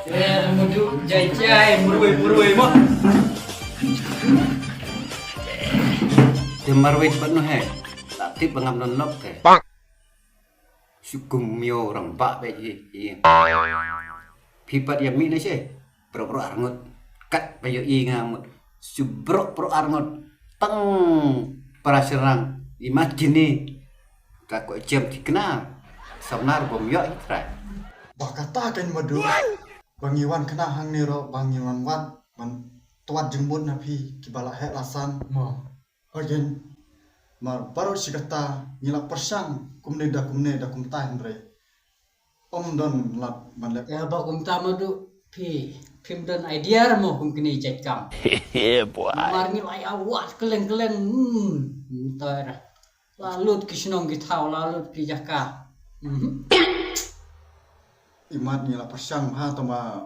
Ya, mudu jai murui mo. Demarwit penuh he. Tapi pengam nonok ke. Sukum mio orang bak beji. Pipat yang mina sih. Pro arngot. Kat bayo ingamut. Subrok pro arngot. Teng para serang. Imat gini. Kakak jam dikenal. Samnar bom yo itrai. Bakatakan madu. Bang Iwan kena hang niro Bang Iwan wat man tuat jembut napi kibala hek lasan mo. Hagen mar baru si kata ngilak persang kumne da kum tahan bre. Om don lat man lep. Ya bakum tama du pim dan idea mo kum kini cek kam. Boy. Mar ngilai awas keleng tar. Lalut kisnong gitau lalut ki jaka. Imat ngilak persang ha toma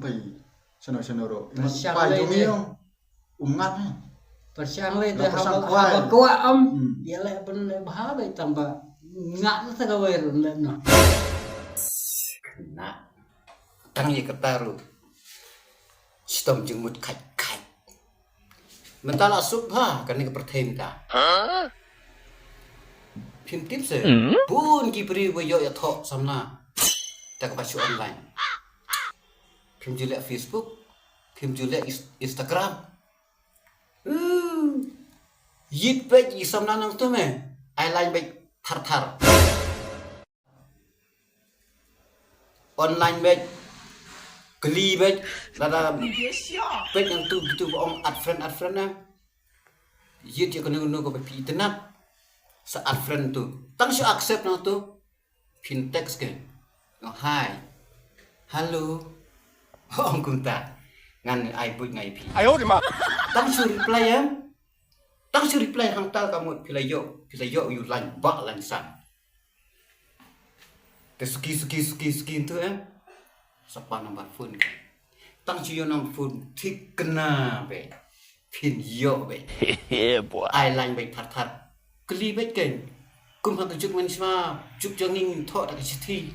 pai seno ro. Imat Persang pai le jumi je. yong ungat ha. Persiang le Lah, dah persang haba kuai. kuat dia le ben le bahaba tambah ngat ta gawe le no. Nah. Tang ye ketaru. Stom jengmut kai. Mentala subha kan ni kepertem ta. Phim tiếp se. Pun ki pri wo yo ya thok samna. Ta ka pasu online. Phim jule Facebook, phim jule Instagram. Yit page yi samna nang tu me. Ai lain baik thar. Online baik geli baik lada baik yang tu gitu om ad friend na. Yit ya kena ko pi tenap. Sa ad friend tu. Tang si accept na tu. Pin text ke. Oh, hi. Halo. Om kunta. Ngan ai put ngai pi. 哎呦我的妈！ Tang su reply em. Tang su reply hang tal kamu pilayo yu lan bak lan san. Te suki tu em. Sapa nomor phone. Tang su yo nomor phone tik kena be. Pin yo be. Boy. Ai lan be thar. Keli be ken. Kum hang juk man sma juk janging tho tak sithi.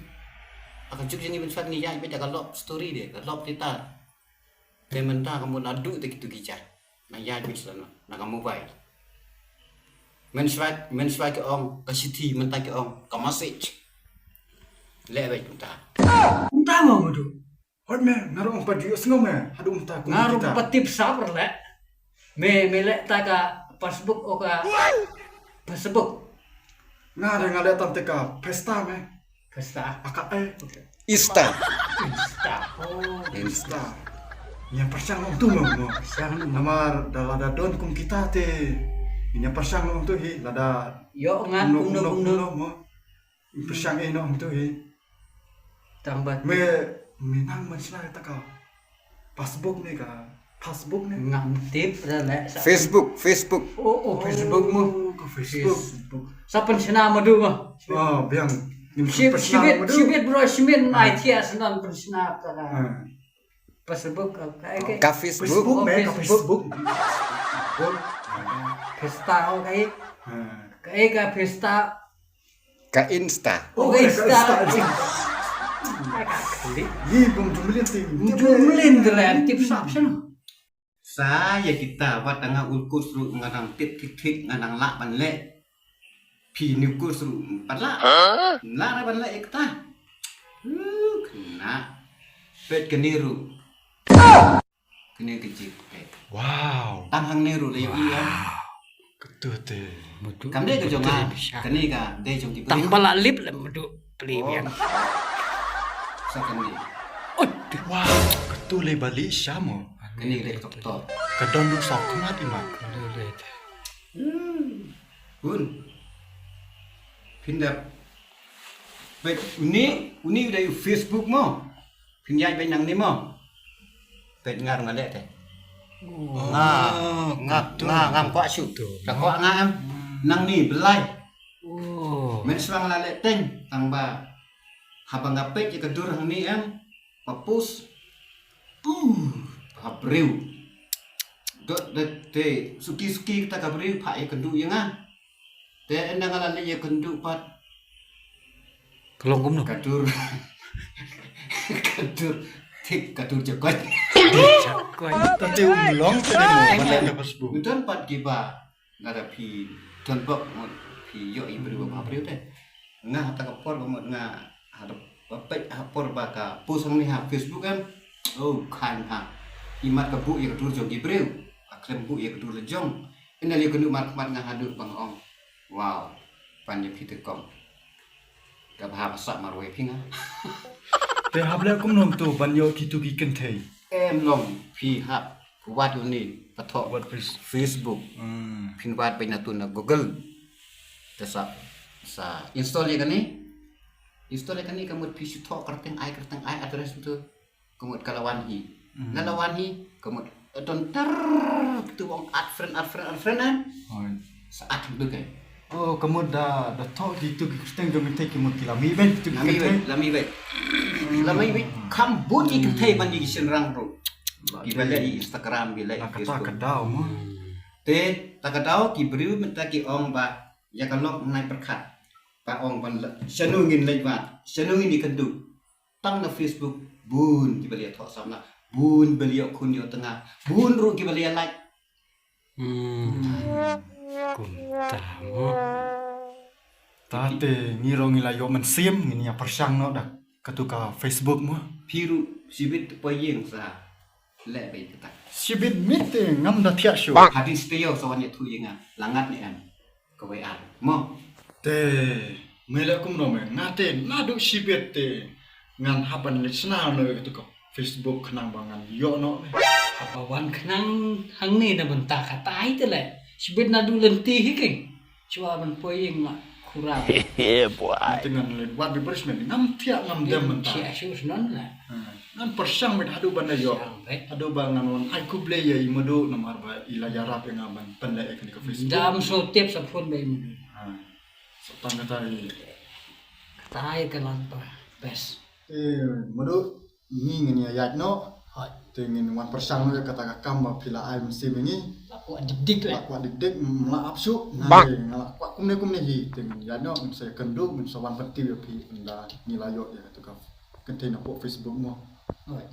Akan juk janging ben fat ni yai be tak lop story dia, lop tita. Te menta kamu nadu te gitu gija. Na yai be sana, na kamu bai. Men swag ke ong ka sithi menta ke ong ka message. Le be kunta. Tama mudu. Hot me ngaro om padu sengom me. Hadu um ta kum Ngaruh kita. patip sabar le. Me le ta ka Facebook o ka Facebook. Ngare ngale tam teka pesta me. Pesta. Aka Insta. Insta. Oh, Insta. Nya persang om tu mo. persiang Namar dalada don kum kita te. Nya persang om tu hi lada yo ngat bunuh mo. Persang ino om tu hi. tambah Me nang man sila ta ka. Facebook ne ka. Facebook ne. ngantip le. Facebook. Oh, Facebook mo. Ka Facebook. Sa pensina madu mo. Oh, biang. Sibit bro, sibit IT asanan pensina ta. Facebook kayak Ka Facebook. Facebook me ka Facebook. Facebook. pesta o kayak ka pesta Ka Insta. o Oh, Insta. Insta. Kali. Yi bung jumlin ting. Jumlin dren tip sap sana. Saya kita wat tengah ulkus ru nganang tit nganang lak ban le. Pi ni kus ru padla. La ra ban le ekta. Kena. Bet keniru. Kene kecil. Wow. Tanghang niru le iya. Ketua te. Kam de ke jonga. Kene ka de jong ti. Tang bala lip le madu pelian. Sa kene. Wow, ketua le balik syamo. Kene le tok. Kadon lu sok kumat imak. Bun. Pindah. Bet uni udah Facebook mo. Pinjai ben nang ni mo. Bet ngar ngale te. Ngam kwa su. Ta kwa ngam nang ni belai. Oh. Men swang lale teng tang ba. Habang ngapet je kedur hang ni em. Papus. Abreu. Dot te suki kita kabreu pak ye kendu yang ah. Te endang ala le ye kendu pat Kelongkum no. kadur Kadur tik kadur jokot. Tapi ulong tadi mana ada Facebook. Betul pat giba ngada pi don pok pi yo i beri apa beri teh. Ngah tak kapor komot ngah hadap bapet hapor baka pusang ni ha Facebook kan. Oh kan ha. Imat kebu ya kedur jong gibreu. Aklem bu ya kedur lejong. Ina liu kendu mat ngah hadu bang ong. Wow. Panjang kita kom. Gabah masak marwe pinga. Te habla kum nom tu banyo kitu ki kentei. Em long pi hap wat tu ni patok Buat Facebook. Pin wat pe natun na Google. Tesa sa install ya kan ni. Install ya kan ni kamu pi tok kerteng ai address tu. Kamu kalawan hi. Nalawan hi kamu ton ter tu wong add friend an. Saat tu kan. Oh, kamu dah tok gitu kita enggak minta kamu kilami ben tu Lami be. Kambuji kita mandi senrang ro. Bila di Instagram bila kata Facebook. kadau mah. Te takadau ki beriu minta ki ong ba ya kalok nai perkat. Ba ong ban senungin lewat. Senungin di kedu. Tang na Facebook bun ki belia tok sama. Bun belia kun yo tengah. Bun ru ki belia like. Tate ngirong ilayo men sim ngini ya persang no dah ketuka Facebook mah. Piru sibit poyeng sa. Le be kita. Sibit mite ngam dah tiak show. Hadis teo sawannya tu yenga. Langat ni an. Kawaian. Mo. Te melakum no me ngate nadu sibit te ngan hapan lesna no ketuka Facebook kenang bangan yo no. Apa wan kenang hang ni na bentak kata itu lah. Sibet nadu lentih hikeng. Cuma ben poyeng mak kurang. Nanti ngan buat bebersmen ngam tiak ngam dem mentah. Si asyus non lah. Ngan persang met hadu banda yo. Sampai. Hadu bang nanon ai ku play ya imodo nomor ba ila yarap yang ngaban pendek kan ke Facebook. Dam so tiap sapun bayi. Setan kata Kata air kan lantar. Best. modo ni ngini ayat no. Hot. Tengin wan persang no kata kakam ba pila ai musim ini. Aku dik lah. Aku dik mela apsu nang ngala ku kumne hi tengin ya no saya kendu men sawan peti ya pi enda nilayo ya tu ka kente na po Facebook mo. Hot.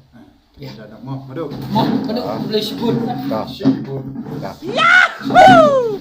Ya ada mo modo. Mau kena boleh sebut. Sibuk. Yahoo!